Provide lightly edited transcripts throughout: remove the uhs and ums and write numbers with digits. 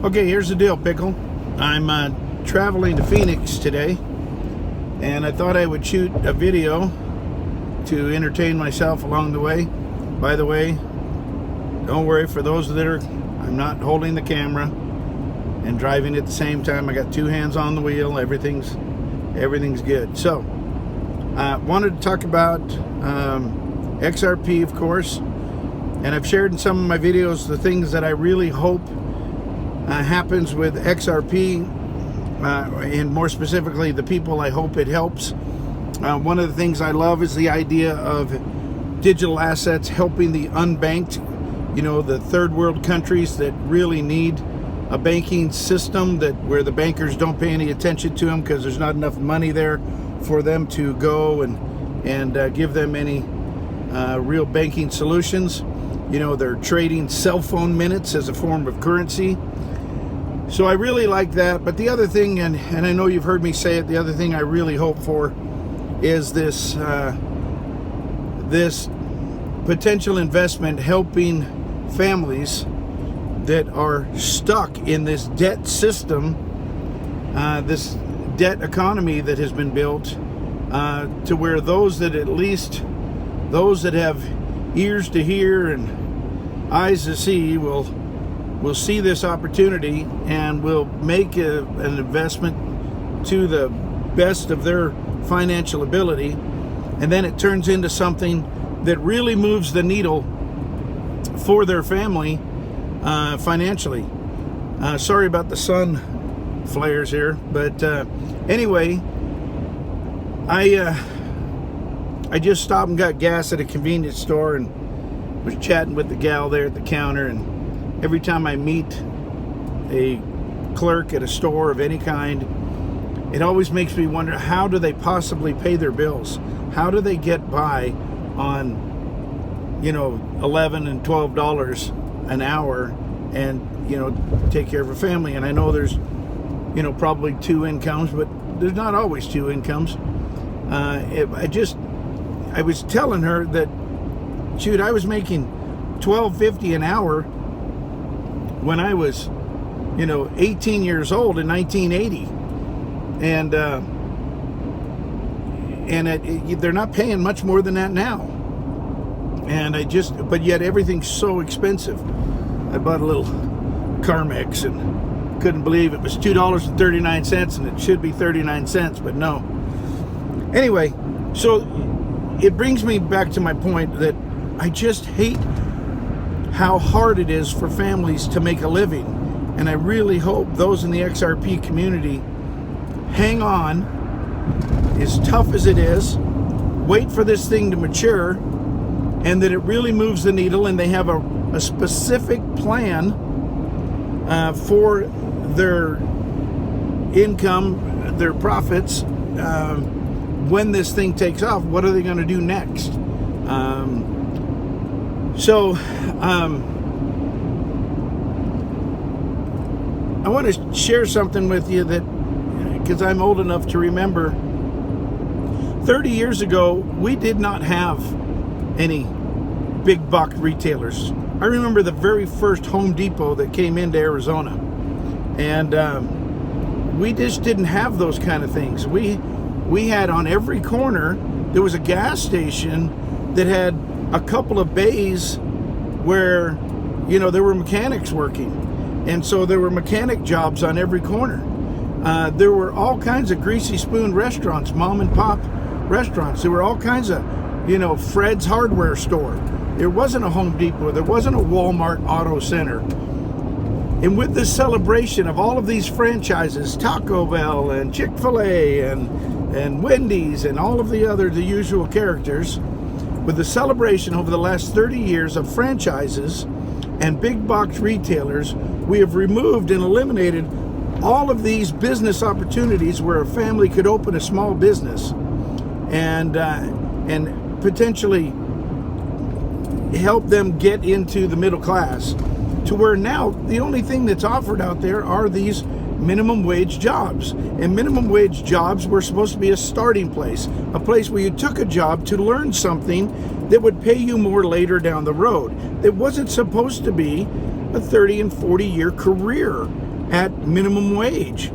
Okay, here's the deal, Pickle. I'm traveling to Phoenix today, and I thought I would shoot a video to entertain myself along the way. By the way, don't worry, for those that are, I'm not holding the camera and driving at the same time. I got two hands on the wheel. Everything's good. So, wanted to talk about XRP, of course, and I've shared in some of my videos the things that I really hope happens with XRP, and more specifically, the people I hope it helps. One of the things I love is the idea of digital assets helping the unbanked, the third world countries that really need a banking system where the bankers don't pay any attention to them because there's not enough money there for them to go and give them any real banking solutions. They're trading cell phone minutes as a form of currency. So I really like that. But the other thing, and I know you've heard me say it, the other thing I really hope for is this potential investment helping families that are stuck in this debt system, this debt economy that has been built, to where those that have ears to hear and eyes to see will see this opportunity and will make an investment to the best of their financial ability, and then it turns into something that really moves the needle for their family financially. Sorry about the sun flares here, but anyway, I just stopped and got gas at a convenience store and was chatting with the gal there at the counter, and every time I meet a clerk at a store of any kind, it always makes me wonder, how do they possibly pay their bills? How do they get by on, $11 and $12 an hour and, take care of a family? And I know there's, probably two incomes, but there's not always two incomes. I was telling her that, shoot, I was making $12.50 an hour when I was, 18 years old in 1980, and they're not paying much more than that now. And but yet everything's so expensive. I bought a little Carmex and couldn't believe it was $2.39, and it should be 39 cents, but no. Anyway, so it brings me back to my point that I just hate how hard it is for families to make a living. And I really hope those in the XRP community hang on, as tough as it is, wait for this thing to mature, and that it really moves the needle, and they have a specific plan for their income, their profits, when this thing takes off. What are they going to do next? I want to share something with you that, because I'm old enough to remember, 30 years ago, we did not have any big box retailers. I remember the very first Home Depot that came into Arizona, and we just didn't have those kind of things. We had, on every corner, there was a gas station that had a couple of bays where, there were mechanics working. And so there were mechanic jobs on every corner. There were all kinds of greasy spoon restaurants, mom and pop restaurants. There were all kinds of, Fred's hardware store. There wasn't a Home Depot. There wasn't a Walmart Auto Center. And with this celebration of all of these franchises, Taco Bell and Chick-fil-A and Wendy's and all of the usual characters, with the celebration over the last 30 years of franchises and big box retailers, we have removed and eliminated all of these business opportunities where a family could open a small business and potentially help them get into the middle class, to where now the only thing that's offered out there are these minimum wage jobs. And minimum wage jobs were supposed to be a starting place, a place where you took a job to learn something that would pay you more later down the road. It wasn't supposed to be a 30 and 40 year career at minimum wage.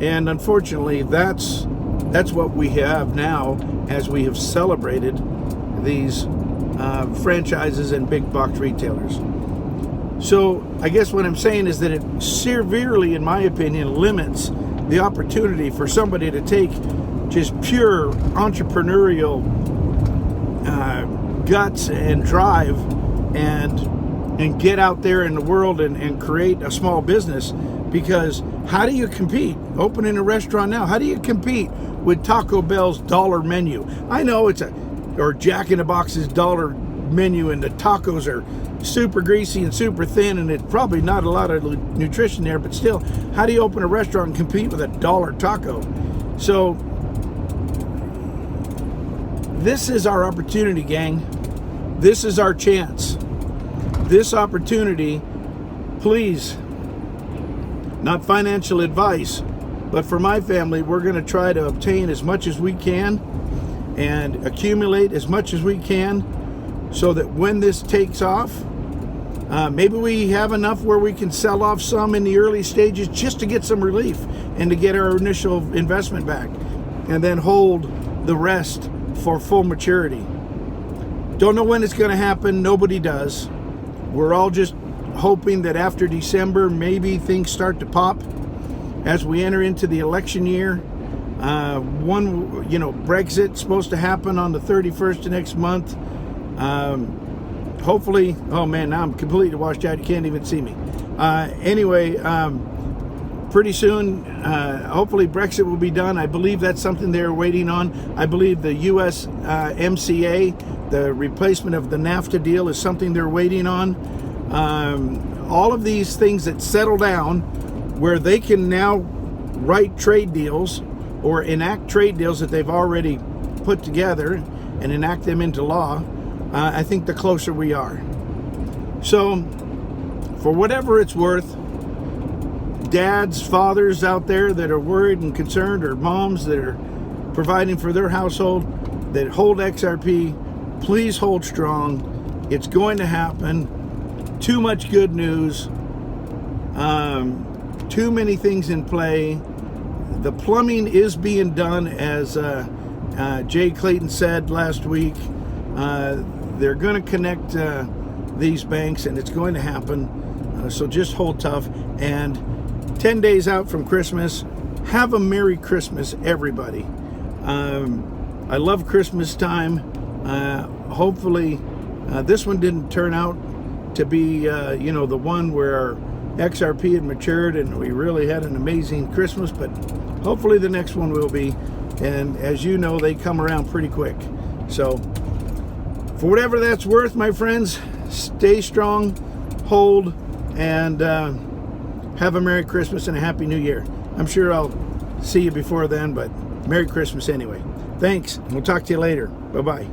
And unfortunately, that's what we have now, as we have celebrated these franchises and big box retailers. So I guess what I'm saying is that it severely, in my opinion, limits the opportunity for somebody to take just pure entrepreneurial guts and drive and get out there in the world and create a small business. Because how do you compete? Opening a restaurant now, how do you compete with Taco Bell's dollar menu? I know or Jack in the Box's dollar menu, and the tacos are super greasy and super thin, and it's probably not a lot of nutrition there, but still, how do you open a restaurant and compete with a dollar taco? So this is our opportunity, gang. This is our chance. This opportunity, please, not financial advice, but for my family, we're going to try to obtain as much as we can and accumulate as much as we can, so that when this takes off, maybe we have enough where we can sell off some in the early stages just to get some relief and to get our initial investment back, and then hold the rest for full maturity. Don't know when it's going to happen. Nobody does. We're all just hoping that after December, maybe things start to pop as we enter into the election year. Brexit's supposed to happen on the 31st of next month. Hopefully, oh man, now I'm completely washed out. You can't even see me. Pretty soon, hopefully Brexit will be done. I believe that's something they're waiting on. I believe the U.S. MCA, the replacement of the NAFTA deal, is something they're waiting on. All of these things that settle down where they can now write trade deals or enact trade deals that they've already put together and enact them into law, I think the closer we are. So, for whatever it's worth, dads, fathers out there that are worried and concerned, or moms that are providing for their household that hold XRP, please hold strong. It's going to happen. Too much good news. Too many things in play. The plumbing is being done, as Jay Clayton said last week. They're going to connect these banks, and it's going to happen. So just hold tough. And 10 days out from Christmas, have a Merry Christmas, everybody. I love Christmas time. Hopefully, this one didn't turn out to be, the one where XRP had matured and we really had an amazing Christmas, but hopefully the next one will be. And as you know, they come around pretty quick. So for whatever that's worth, my friends, stay strong, hold, and have a Merry Christmas and a Happy New Year. I'm sure I'll see you before then, but Merry Christmas anyway. Thanks, and we'll talk to you later. Bye-bye.